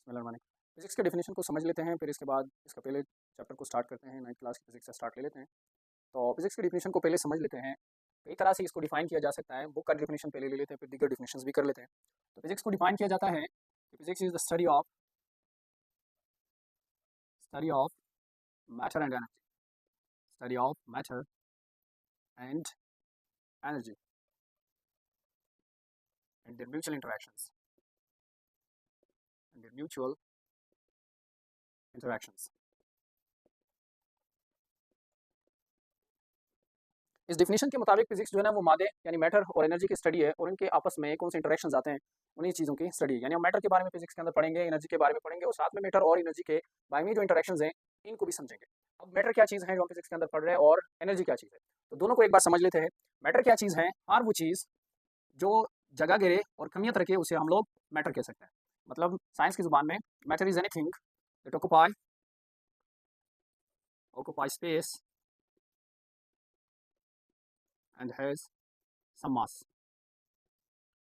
Physics के definition को समझ लेते हैं, फिर इसके बाद इसका पहले चैप्टर को स्टार्ट करते हैं। 9th क्लास की फिजिक्स से स्टार्ट ले लेते हैं। तो फिजिक्स के डेफिनेशन को पहले समझ लेते हैं। कई तरह से इसको डिफाइन किया जा सकता है। बुक का डेफिनेशन पहले ले लेते हैं, फिर दीगर डेफिनेशंस भी कर लेते हैं। तो फिजिक्स को डिफाइन किया जाता है कि physics is the study of matter and energy, study of matter and energy and their mutual interactions and their mutual interactions. इस डेफिनेशन के मुताबिक फिजिक्स जो है ना वो मादे यानी मैटर और एनर्जी की स्टडी है, और इनके आपस में कौन से इंटरेक्शंस आते हैं उन्हीं चीज़ों की स्टडी। यानी हम मैटर के बारे में फिजिक्स के अंदर पढ़ेंगे, एनर्जी के बारे में पढ़ेंगे, और साथ में मैटर और एनर्जी के बारे में जो इंटरेक्शंस हैं इनको भी समझेंगे। अब मैटर क्या चीज़ है जो हम फिजिक्स के अंदर पढ़ रहे हैं, और एनर्जी क्या चीज़ है, तो दोनों को एक बार समझ लेते हैं। मैटर क्या चीज़ है? हर वो चीज़ जो जगह गिरे और कमियत रखे उसे हम लोग मैटर कह सकते हैं। मतलब साइंस की जुबान में matter is anything that occupy space and has some mass.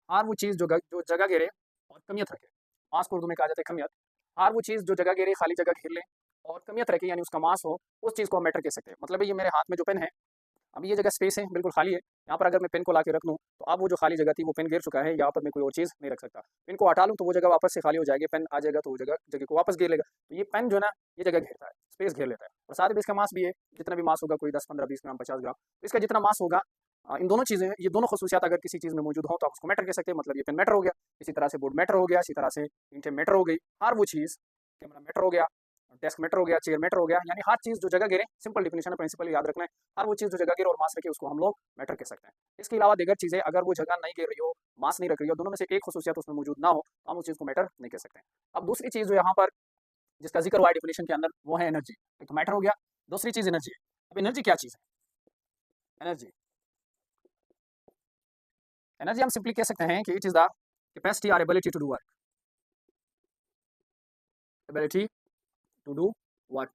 हर वो चीज़ जो जगह घेरे और कमियत रखे, मास को उर्दू में कहा जाता है कमियत। हर वो चीज़ जो जगह घेरे, खाली जगह घेर ले और कमियत रखे यानी उसका मास हो, उस चीज़ को हम मैटर कह सकते हैं। मतलब ये मेरे हाथ में जो पेन है, अब ये जगह स्पेस है, बिल्कुल खाली है। यहाँ पर अगर मैं पेन को ला के रख लूँ तो अब वो जो खाली जगह थी वो पेन घेर चुका है, यहाँ पर मैं कोई और चीज़ नहीं रख सकता। पेन को हटा लूँ तो वो जगह वापस से खाली हो जाएगी, पेन आ जाएगा तो वो जगह को वापस घेर लेगा। तो ये पेन जो है ना ये जगह घेरता है, स्पेस घेर लेता है, और साथ में इसका मास भी है। जितना भी मास होगा, कोई 10, 15, 20 ग्राम, 50 ग्राम, तो इसका जितना मास होगा, इन दोनों चीज़ें, ये दोनों खसूसियात अगर किसी चीज़ में मौजूद हो तो आप उसको मैटर कह सकते हैं। मतलब ये पेन मैटर हो गया, इसी तरह से बोर्ड मैटर हो गया, इसी तरह से ईंटें मैटर हो गई। हर वो चीज़, कैमरा मैटर हो गया, डेस्क मैटर हो गया, चेयर मैटर हो गया, यानी हर चीज़ जो जगह गिरे, सिंपल डिफिनेशन है, प्रिंसिपल याद रखना है। हर वो चीज़ जो जगह गिरे और मास रखे उसको हम लोग मैटर कह सकते हैं। इसके अलावा दीगर चीज़ें अगर वो जगह नहीं गिर रही हो, मास नहीं रख रही हो, दोनों में से एक खसूसियत उसमें मौजूद ना हो, तो हम उस चीज़ को मैटर नहीं कह सकते। अब दूसरी चीज़ जो यहाँ पर जिसका जिक्र हुआ डिफिनेशन के अंदर वो है एनर्जी। एक तो मैटर हो गया, दूसरी चीज़ एनर्जी है। अब एनर्जी क्या चीज़ है? एनर्जी एनर्जी हम सिंपली कह सकते हैं कि इट इज़ द कैपेसिटी और ability to do work. Ability to do work,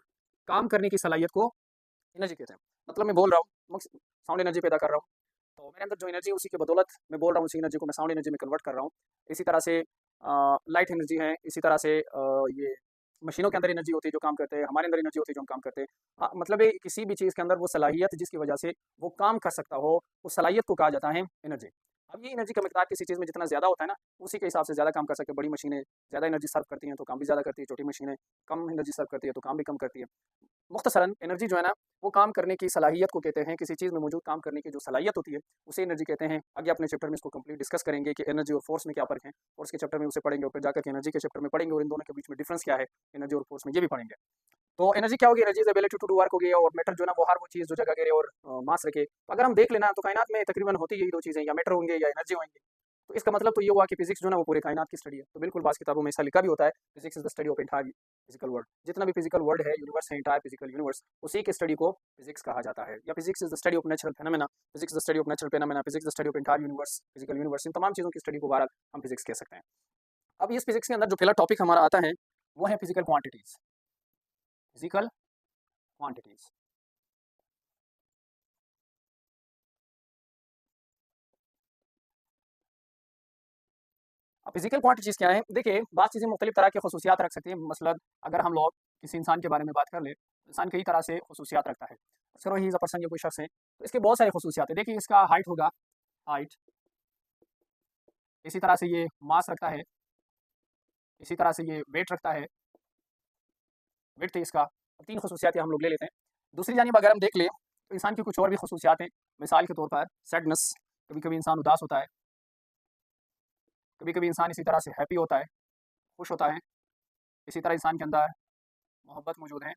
काम करने की सलाहियत को एनर्जी कहते हैं। मतलब मैं बोल रहा हूँ, साउंड एनर्जी पैदा कर रहा हूँ, तो मेरे अंदर जो एनर्जी है उसी की बदौलत मैं बोल रहा हूँ, उसी एनर्जी को मैं साउंड एनर्जी में कन्वर्ट कर रहा हूँ। इसी तरह से लाइट एनर्जी है, इसी तरह से ये मशीनों के अंदर एनर्जी होती है जो काम करते हैं, हमारे अंदर एनर्जी होती है जो हम काम करते हैं। मतलब ये किसी भी चीज़ के अंदर वो सलाहियत जिसकी वजह से वो काम कर सकता हो, उस सलाहियत को कहा जाता है एनर्जी। अब ये एनर्जी का मिकदार किसी चीज़ में जितना ज़्यादा होता है ना, उसी के हिसाब से ज़्यादा काम कर सकते हैं। बड़ी मशीनें ज़्यादा एनर्जी सर्व करती हैं तो काम भी ज़्यादा करती है, छोटी मशीनें कम एनर्जी सर्व करती है तो काम भी कम करती है। मुख्तसरन एनर्जी जो है ना वो काम करने की सलाहियत को कहते हैं। किसी चीज़ में मौजूद काम करने की जो सलाहियत होती है उसे एनर्जी कहते हैं। आगे अपने चैप्टर में इसको कंप्लीट डिस्कस करेंगे कि एनर्जी और फोर्स में क्या फ़र्क है। फोर्स के चैप्टर में उसे पढ़ेंगे और फिर जाकर के एनर्जी के चैप्टर में पढ़ेंगे, और इन दोनों के बीच में डिफरेंस क्या है एनर्जी और फोर्स में, ये भी पढ़ेंगे। तो एनर्जी क्या होगी? Energy is ability to do work हो गई, और मैटर जो है ना वो हर वो चीज़ जो जगह घेरे और मास रखे। तो अगर हम देख लेना तो कायनात में तकरीबन होती यही दो चीज़ें, या मैटर होंगे या एनर्जी होंगे। तो इसका मतलब तो ये हुआ कि फिजिक्स जो है ना वो पूरे कायनात की स्टडी है। तो बिल्कुल बाज़ किताबों में ऐसा लिखा भी होता है, physics is the study of entire physical world. जितना भी फिजिकल वर्ल्ड है, यूनिवर्स है, एंटायर फिजिकल यूनिवर्स, उसी की स्टडी को फिजिक्स कहा जाता है। या physics is the study of natural phenomena, physics the study of natural phenomena, physics the study of entire universe, physical universe, इन तमाम चीज़ों की स्टडी को बहरहाल हम फिजिक्स कह सकते हैं। अब इस फिजिक्स के अंदर जो पहला टॉपिक हमारा आता है वो है फिजिकल क्वांटिटीज़। फिजिकल क्वांटिटीज़, अब फिजिकल क्वांटिटीज़ क्या है? देखिए, बात चीज़ें मुख्तलिफ तरह की खसूसियात रख सकती हैं। मसलन अगर हम लोग किसी इंसान के बारे में बात कर लें, इंसान कई तरह से खसूसियात रखता है। चलो ही इज़ अ पर्सन, या कोई शख्स है तो इसके बहुत सारी खसूसियात है। देखिए, इसका हाइट होगा, हाइट, इसी तरह से ये मास रखता है, इसी तरह से ये वेट रखता है, वेट थे इसका। तीन खसूसियात हम लोग ले लेते हैं। दूसरी जानिब अगर हम देख लें तो इंसान की कुछ और भी खसूसियात हैं। मिसाल के तौर पर सैडनेस, कभी कभी इंसान उदास होता है, कभी कभी इंसान इसी तरह से हैप्पी होता है, खुश होता है। इसी तरह इंसान के अंदर मोहब्बत मौजूद है,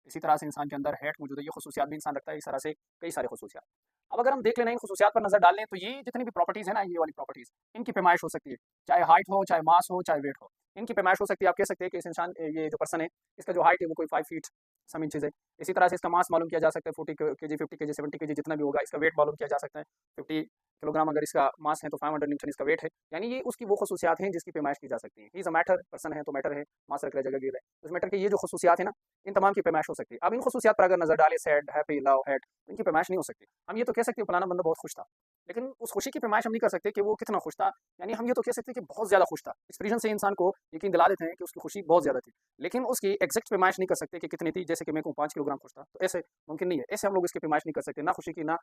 इसी तरह से इंसान के अंदर हेट मौजूद है। ये खसूसियात भी इंसान रखता है, इस तरह से कई सारे खसूसियात। अब अगर हम देख लेना इन खसूसियात पर नज़र डाल लें तो ये जितनी भी प्रॉपर्टीज़ है ना, ये वाली प्रॉपर्टीज़, इनकी पैमाइश हो सकती है। चाहे हाइट हो, चाहे मास हो, चाहे वेट हो, इनकी पैमाइश हो सकती है। आप कह सकते हैं कि इस इंसान, ये जो पर्सन है, इसका जो हाइट है वो कोई 5 फीट सम इंचज़ है। इसी तरह से इसका मास मालूम किया जा सकता है 40 केजी, 50 केजी, 70 केजी, जितना भी होगा। इसका वेट मालूम किया जा सकता है 50 किलोग्राम अगर इसका मास है तो 500 न्यूटन इसका वेट है। यानी ये उसकी वो खसूसियात हैं जिसकी पैमाइश की जा सकती है। He is a matter, person है तो मैटर है, मास रख रहा है, जगह गिर रहा है, उस मैटर की ये जो खसूसियात है ना, इन तमाम की पैमाइश हो सकती है। अब इन खसूसियात पर अगर नजर डालें, सैड, हैप्पी, लव, हेट, इनकी पैमाइश नहीं हो सकती। हम ये तो कह सकते हैं फलाना बंदा बहुत खुश था, लेकिन उस खुशी की पैमाइश हम नहीं कर सकते कि वो कितना खुश था। यानी हम ये तो कह सकते हैं कि बहुत ज़्यादा खुश था। एक्सप्रेशन से इंसान को यकीन दिला देते हैं कि उसकी खुशी बहुत ज़्यादा थी, लेकिन उसकी एग्जैक्ट पैमाइश नहीं कर सकते कि कितनी थी। जैसे कि मैं कहूँ 5 किलोग्राम खुश था, तो ऐसे मुमकिन नहीं है। ऐसे हम लोग इसकी पैमाइश नहीं कर सकते, ना खुशी की, ना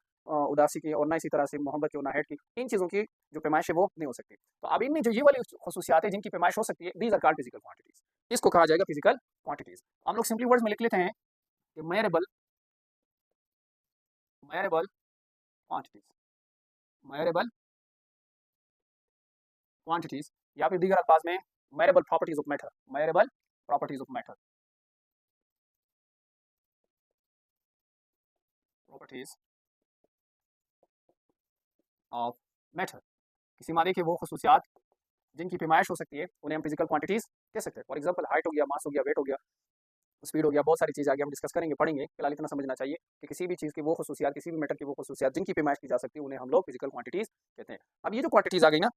उदासी की, और ना इसी तरह से मोहब्बत की, और ना हेट की। इन चीज़ों की जो पैमाइश है वो नहीं हो सकती। तो अब इनमें जो ये वाली खसूसियात है जिनकी पैमाइश हो सकती है, these are called physical quantities. इसको कहा जाएगा फिजिकल क्वांटिटीज। हम लोग सिंपली वर्ड्स में लिख लेते हैं कि measurable measurable quantities, measurable quantities, या फिर दीगर अल्फाज में measurable properties of matter, measurable properties of matter, properties of matter. किसी मादे के वो खसूसियात जिनकी पैमाइश हो सकती है उन्हें हम फिजिकल क्वांटिटीज कह सकते हैं। फॉर एग्जांपल हाइट हो गया, मास हो गया, वेट हो गया, स्पीड हो गया, बहुत सारी चीज़ आगे हम डिस्कस करेंगे, पढ़ेंगे। फिलहाल इतना समझना चाहिए कि किसी भी चीज़ की वो खसूसियात, किसी भी मैटर की वो खसूसियात जिनकी पैमाइश की जा सकती है, उन्हें हम लोग फिजिकल क्वांटिटीज कहते हैं। अब ये जो क्वांटिटीज आ गई ना,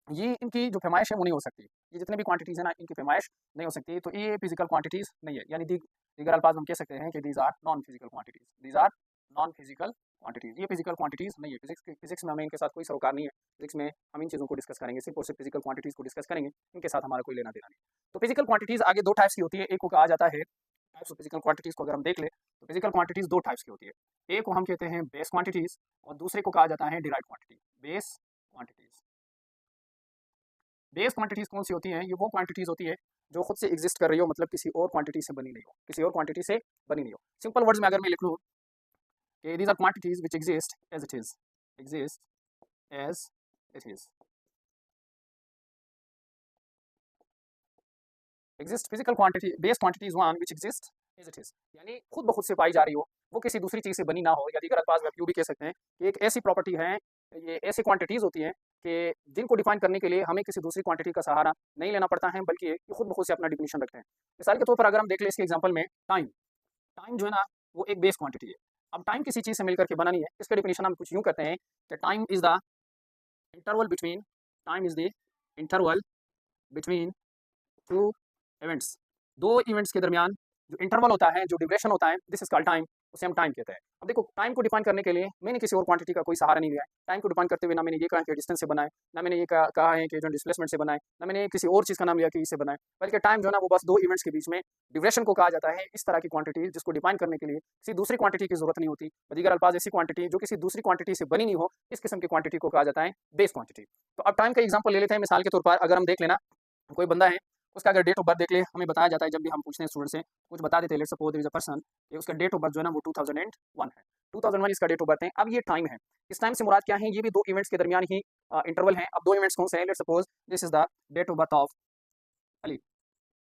ये इनकी जो पैमाइश है वो नहीं हो सकती। ये जितने भी क्वांटिटीज़ है ना, इनकी पैमाइश नहीं हो सकती, तो ये फिजिकल क्वांटिटीज़ नहीं है। यानी दीगर अल्फाज हम कह सकते हैं कि these are non physical quantities, these are non physical quantities. ये फिजिकल क्वांटिटीज़ नहीं है। फिजिक्स में हमें इनके साथ कोई सरोकार नहीं है। फिजिक्स में हम इन चीज़ों को डिस्कस करेंगे, सिर्फ और सिर्फ फिजिकल क्वांटिटीज़ को डिस्कस करेंगे, इनके साथ हमारा कोई लेना देना नहीं। तो फिजिकल क्वांटिटीज़ आगे दो टाइप्स की होती है। एक को कहा जाता है टाइप्स ऑफ फिजिकल क्वांटिटीज़ को अगर हम देख ले, तो फिजिकल क्वांटिटीज़ दो टाइप्स की होती है। एक को हम कहते हैं बेस क्वांटिटीज़, और दूसरे को कहा जाता है derived quantity, base quantities. Base quantities कौन सी होती हैं? ये वो क्वांटिटीज़ होती है जो खुद से एग्जिस्ट कर रही हो, मतलब किसी और क्वांटिटी से बनी नहीं हो, किसी और क्वांटिटी से बनी नहीं हो। सिंपल वर्ड्स में अगर मैं लिख लूँ कि these are quantities which exist as it is, exist as it is, exist physical quantity, base quantities one which exist as it is, यानी खुद ब खुद से पाई जा रही हो, वो किसी दूसरी चीज़ से बनी ना हो। या दीगर अल्फाज में आप यूँ भी कह सकते हैं कि एक ऐसी प्रॉपर्टी है, ये ऐसी क्वांटिटीज़ होती हैं कि जिनको डिफाइन करने के लिए हमें किसी दूसरी क्वांटिटी का सहारा नहीं लेना पड़ता है, बल्कि ये खुद ब खुद से अपना डिफिनीशन रखते हैं। मिसाल के तौर पर अगर हम देख लें इसके एग्जाम्पल में टाइम, टाइम जो है ना वो एक बेस क्वांटिटी है। अब टाइम किसी चीज़ से मिलकर के बना नहीं है। इसका डिफिनीशन हम कुछ यूँ करते हैं कि time is the interval between, time is the interval between two events, दो इवेंट्स के दरमियान जो इंटरवल होता है, जो ड्यूरेशन होता है, दिस इज कॉल्ड टाइम, उसे हम टाइम कहते हैं। अब देखो, टाइम को डिफाइन करने के लिए मैंने किसी और क्वांटिटी का कोई सहारा नहीं लिया है। टाइम को डिफाइन करते हुए ना मैंने ये कहा कि डिस्टेंस से बनाए, ना मैंने ये कहा है कि जो डिस्प्लेसमेंट से बनाए, ना मैंने किसी और चीज़ का नाम लिया कि इससे बनाए, बल्कि टाइम जो है ना वो बस दो इवेंट्स के बीच में ड्यूरेशन को कहा जाता है। इस तरह की क्वांटिटी जिसको डिफाइन करने के लिए किसी दूसरी क्वांटिटी की जरूरत नहीं होती। दीगर अल्फाज ऐसी क्वांटिटी जो किसी दूसरी क्वांटिटी से बनी नहीं हो, इस किस्म की क्वांटिटी को कहा जाता है बेस क्वांटिटी। तो अब टाइम का एग्जाम्पल ले लेते हैं। मिसाल के तौर पर अगर हम देख लेना, कोई बंदा है, उसका अगर डेट ऑफ बर्थ देख ले, हमें बताया जाता है जब भी हम पूछते हैं स्टूडेंट से, कुछ बता देते हैं, let's suppose there is a person, ये उसका डेट ऑफ बर्थ जो है ना वो 2001 है, 2001 इसका डेट ऑफ बर्थ है। अब ये टाइम है, इस टाइम से मुराद क्या है? ये भी दो इवेंट्स के दरमियान ही इंटरवल है। अब दो इवेंट्स कौन से हैं? Let's suppose this is the date of birth of Ali,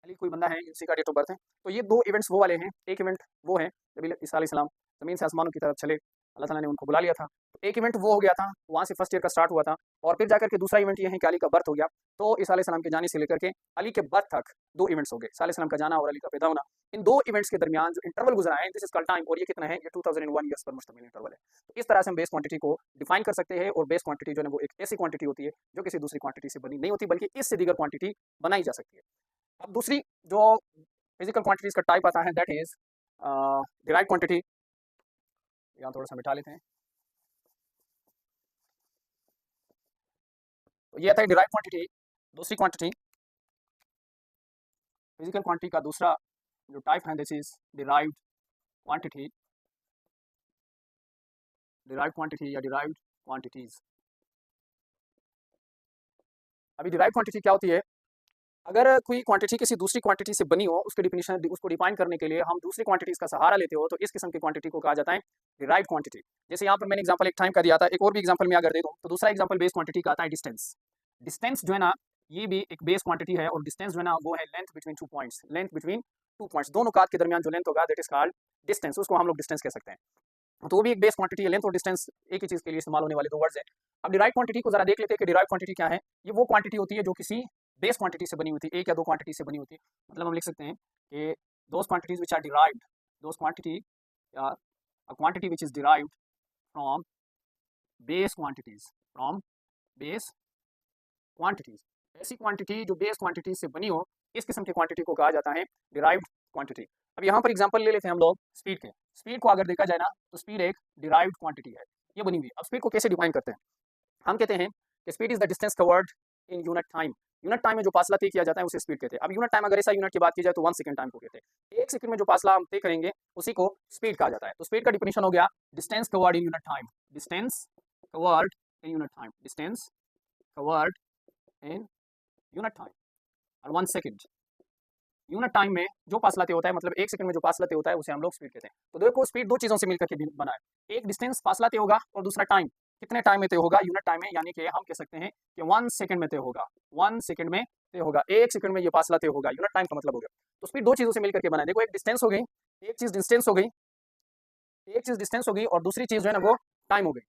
Ali कोई बंदा है, उसी का डेट ऑफ बर्थ है। तो ये दो इवेंट्स वो वाले हैं। एक इवेंट वो है जब ईसा अलैहिस्सलाम ज़मीन से आसमानों की तरफ चले, अल्लाह ताला ने उनको बुला लिया था। तो एक इवेंट वो हो गया था, वहाँ से फर्स्ट ईयर का स्टार्ट हुआ था। और फिर जाकर के दूसरा इवेंट ये है कि अली का बर्थ हो गया। तो ईसा अलैहिस्सलाम के जाने से लेकर के अली के बर्थ तक दो इवेंट्स हो गए, ईसा अलैहिस्सलाम का जाना और अली का पैदा होना। इन दो इवेंट्स के दरमियान जो इंटरवल गुजरा है, दिस इज कॉल्ड टाइम। और ये कितना है? ये 2001 ईयर्स पर मुश्तमिल इंटरवल है। तो इस तरह से हम बेस क्वांटिटी को डिफाइन कर सकते हैं। और बेस क्वांटिटी जो है वो एक ऐसी क्वांटिटी होती है जो किसी दूसरी क्वांटिटी से बनी नहीं होती, बल्कि इससे दीगर क्वांटिटी बनाई जा सकती है। अब दूसरी जो फिजिकल क्वांटिटीज का टाइप आता है, दैट इज डिराइव्ड क्वांटिटी। यहाँ थोड़ा सा मिटा लेते हैं। तो ये आता है डिराइव्ड क्वांटिटी, दूसरी क्वांटिटी। फिजिकल क्वांटिटी का दूसरा जो टाइप है, this is derived quantity, derived quantity या डिराइव्ड क्वांटिटीज। अभी डिराइव्ड क्वांटिटी क्या होती है? अगर कोई क्वांटिटी किसी दूसरी क्वांटिटी से बनी हो, उसके डिफिनीशन, उसको डिफाइन करने के लिए हम दूसरी क्वांटिटीज का सहारा लेते हो, तो इस किस्म की क्वांटिटी को कहा जाता है डिराइव्ड क्वांटिटी। जैसे यहाँ पर मैंने एग्जांपल एक टाइम का दिया था, एक और भी एग्जांपल मैं अगर दे दूँ, तो दूसरा एग्जांपल बेस क्वांटिटी का आता है डिस्टेंस। डिस्टेंस जो है ना, ये भी एक बेस क्वांटिटी है। और डिस्टेंस जो है ना वो है length between two points, length between two points, दोनों कात के दरमियान जो लेंथ होगा, दैट इज कॉल्ड डिस्टेंस। उसको हम लोग डिस्टेंस कह सकते हैं। तो वो भी एक बेस क्वांटिटी है। लेंथ और डिस्टेंस एक ही चीज़ के लिए इस्तेमाल होने वाले दो वर्ड्स हैं। अब डिराइव्ड क्वांटिटी को जरा देख लेते हैं कि डिराइव्ड क्वांटिटी क्या है। ये वो क्वांटिटी होती है जो किसी बेस क्वांटिटी से बनी होती है, एक या दो क्वांटिटी से बनी होती है। मतलब हम लिख सकते हैं कि those quantities which are derived, those quantity या a quantity which is derived from base quantities, from base quantities. ऐसी क्वांटिटी जो बेस क्वांटिटी से बनी हो, इस किस्म की क्वांटिटी को कहा जाता है डिराइव्ड क्वांटिटी। अब यहाँ पर एग्जांपल ले लेते हैं हम लोग स्पीड के। स्पीड को अगर देखा जाए ना, तो स्पीड एक डिराइव्ड क्वांटिटी है। ये बनी हुई है। अब स्पीड को कैसे डिफाइन करते हैं? हम कहते हैं कि speed is the distance covered in unit time. Unit time में जो फासला तय किया जाता है उसे स्पीड कहते हैं। अब यूनिट टाइम अगर ऐसा यूनिट की बात की जाए तो 1 सेकंड टाइम को कहते हैं। 1 सेकंड में जो फासला हम तय करेंगे उसी को स्पीड कहा जाता है। तो स्पीड का डिफिनेशन हो गया distance covered in unit time, distance covered in unit time, distance covered in unit time. और 1 सेकंड यूनिट टाइम में जो फासला तय होता है, मतलब 1 सेकंड में जो फासला तय होता है उसे हम लोग स्पीड कहते हैं। तो देखो स्पीड दो चीजों से मिलकर के बना है, एक डिस्टेंस फासला तय होगा और दूसरा टाइम कितने टाइम में तय होगा, यूनिट टाइम में, यानी कि हम कह सकते हैं कि 1 सेकंड में तय होगा, 1 सेकंड में तय होगा, 1 सेकंड में ये फासला तय होगा, यूनिट टाइम का मतलब हो गया। तो स्पीड दो चीजों से मिलकर के बना है। देखो एक डिस्टेंस हो गई, एक चीज डिस्टेंस हो गई, एक चीज डिस्टेंस हो गई और दूसरी चीज जो है ना वो टाइम हो गई।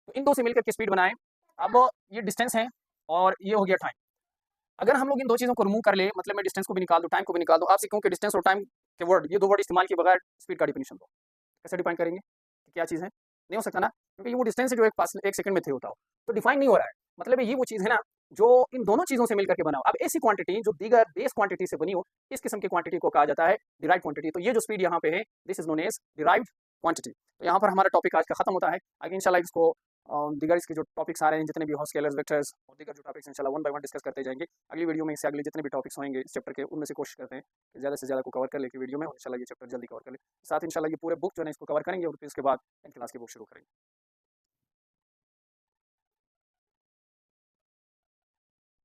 तो इन दो से मिलकर के स्पीड बनाए। अब ये डिस्टेंस है और ये हो गया टाइम। अगर हम लोग इन दो चीज़ों को रिमूव कर ले, मतलब मैं डिस्टेंस को भी निकाल दूं, टाइम को भी निकाल दूं, आपसे कहूं कि डिस्टेंस और टाइम के वर्ड, ये दो वर्ड इस्तेमाल किए बगैर स्पीड का डिफिनेशन दो, कैसे डिफाइन करेंगे कि क्या चीज़ है? नहीं हो सकता ना, क्योंकि ये वो डिस्टेंस है जो एक सेकंड में थे होता हो, तो डिफाइन नहीं हो रहा है। मतलब ये वो चीज़ है ना जो इन दोनों चीज़ों से मिलकर के बना हो। अब ऐसी क्वांटिटी जो दीगर बेस क्वांटिटी से बनी हो, इस किस्म की क्वांटिटी को कहा जाता है डिराइव्ड क्वांटिटी। तो ये जो स्पीड यहाँ पे है, this is known as derived quantity. तो यहाँ पर हमारा टॉपिक आज का खत्म होता है। आगे इंशाल्लाह इसको दीगर इसके जो टॉपिक्स आ रहे हैं, जितने भी स्केलर्स, वेक्टर्स और दीगर जो टॉपिक्स इंशाल्लाह वन बाय वन डिस्कस करते जाएंगे। अगली वीडियो में इससे अगले जितने भी टॉपिक्स होंगे इस चैप्टर के, उनमें से कोशिश करते हैं कि ज़्यादा से ज़्यादा को कवर कर ले वीडियो में, और इंशाल्लाह ये चैप्टर जल्दी कवर कर ले। साथ इंशाल्लाह ये पूरे बुक जो है इसको कवर करेंगे और फिर इसके बाद 10th क्लास की बुक शुरू करेंगे।